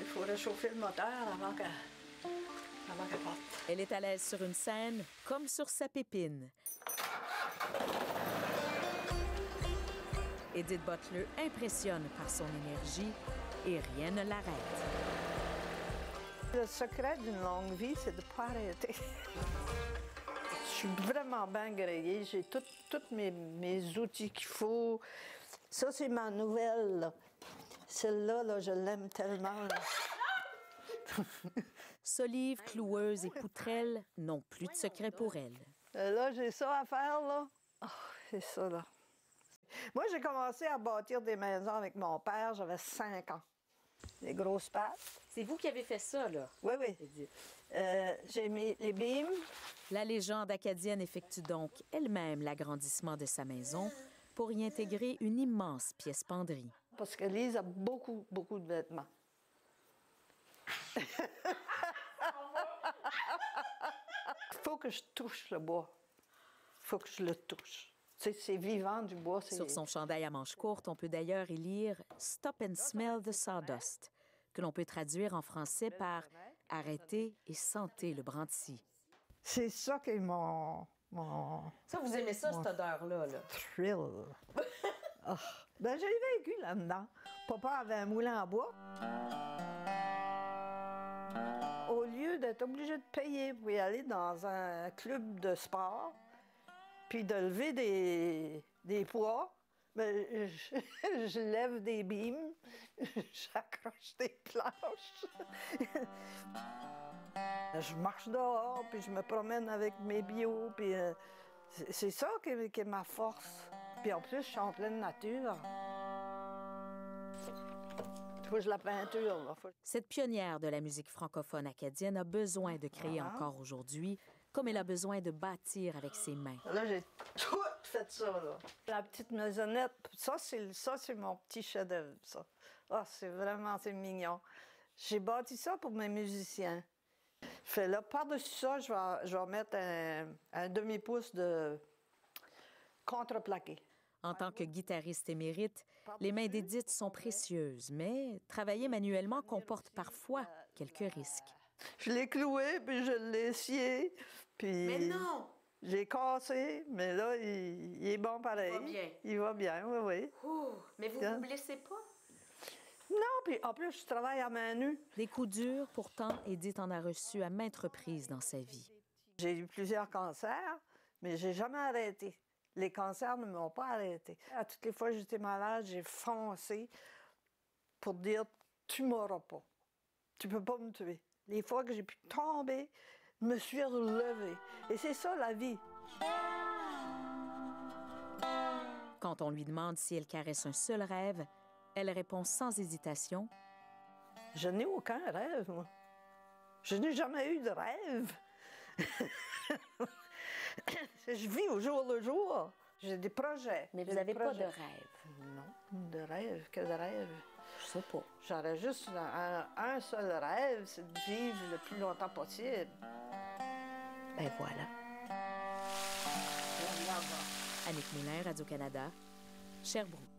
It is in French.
Il faut réchauffer le moteur avant qu'elle parte. Elle est à l'aise sur une scène comme sur sa pépine. Edith Butler impressionne par son énergie et rien ne l'arrête. Le secret d'une longue vie, c'est de ne pas arrêter. Je suis vraiment bien grillée. J'ai tous mes outils qu'il faut. Ça, c'est ma nouvelle, là. Celle-là, là, je l'aime tellement. Là. Solive, cloueuse et poutrelle n'ont plus de secret pour elle. Là, j'ai ça à faire, là. Oh, c'est ça, là. Moi, j'ai commencé à bâtir des maisons avec mon père, j'avais 5 ans. Les grosses pattes. C'est vous qui avez fait ça, là? Oui, oui. J'ai mis les beams. La légende acadienne effectue donc elle-même l'agrandissement de sa maison pour y intégrer une immense pièce penderie. Parce que Lise a beaucoup, beaucoup de vêtements. Il faut que je touche le bois. Il faut que je le touche. C'est vivant du bois. Sur son chandail à manches courtes, on peut d'ailleurs y lire « Stop and smell the sawdust », que l'on peut traduire en français par « Arrêtez et sentez le Brantzy ». C'est ça qui est mon... Ça, vous aimez ça, cette odeur-là? Là? Thrill. Oh. Ben, j'ai vécu là-dedans. Papa avait un moulin à bois. Au lieu d'être obligé de payer pour y aller dans un club de sport, puis de lever des poids, ben, je lève des beams, j'accroche des planches. Je marche dehors, puis je me promène avec mes bio, puis c'est ça qui est ma force. Puis en plus, je suis en pleine nature. Faut que je la peinture, là. Cette pionnière de la musique francophone acadienne a besoin de créer encore aujourd'hui, comme elle a besoin de bâtir avec ses mains. Là, j'ai tout fait ça, là. La petite maisonnette, ça, c'est mon petit chef-d'œuvre, ça. Ah, c'est mignon. J'ai bâti ça pour mes musiciens. Je fais là, par-dessus ça, je vais mettre un demi-pouce de contreplaqué. En tant que guitariste émérite, les mains d'Edith sont précieuses, mais travailler manuellement comporte parfois quelques risques. Je l'ai cloué, puis je l'ai scié, puis... Mais non! J'ai cassé, mais là, il est bon pareil. Il va bien? Il va bien, oui, oui. Ouh, mais vous ne vous blessez pas? Non, puis en plus, je travaille à main nue. Des coups durs, pourtant, Edith en a reçu à maintes reprises dans sa vie. J'ai eu plusieurs cancers, mais j'ai jamais arrêté. Les cancers ne m'ont pas arrêté. À toutes les fois que j'étais malade, j'ai foncé pour dire « tu m'auras pas. Tu peux pas me tuer ». Les fois que j'ai pu tomber, je me suis relevée. Et c'est ça, la vie. Quand on lui demande si elle caresse un seul rêve, elle répond sans hésitation. Je n'ai aucun rêve, moi. Je n'ai jamais eu de rêve. Je vis au jour le jour. J'ai des projets. Mais vous n'avez pas de rêve? Non, de rêve, que de rêve. Je sais pas. J'aurais juste un seul rêve, c'est de vivre le plus longtemps possible. Ben voilà. Annick Moulin, Radio-Canada, Sherbrooke.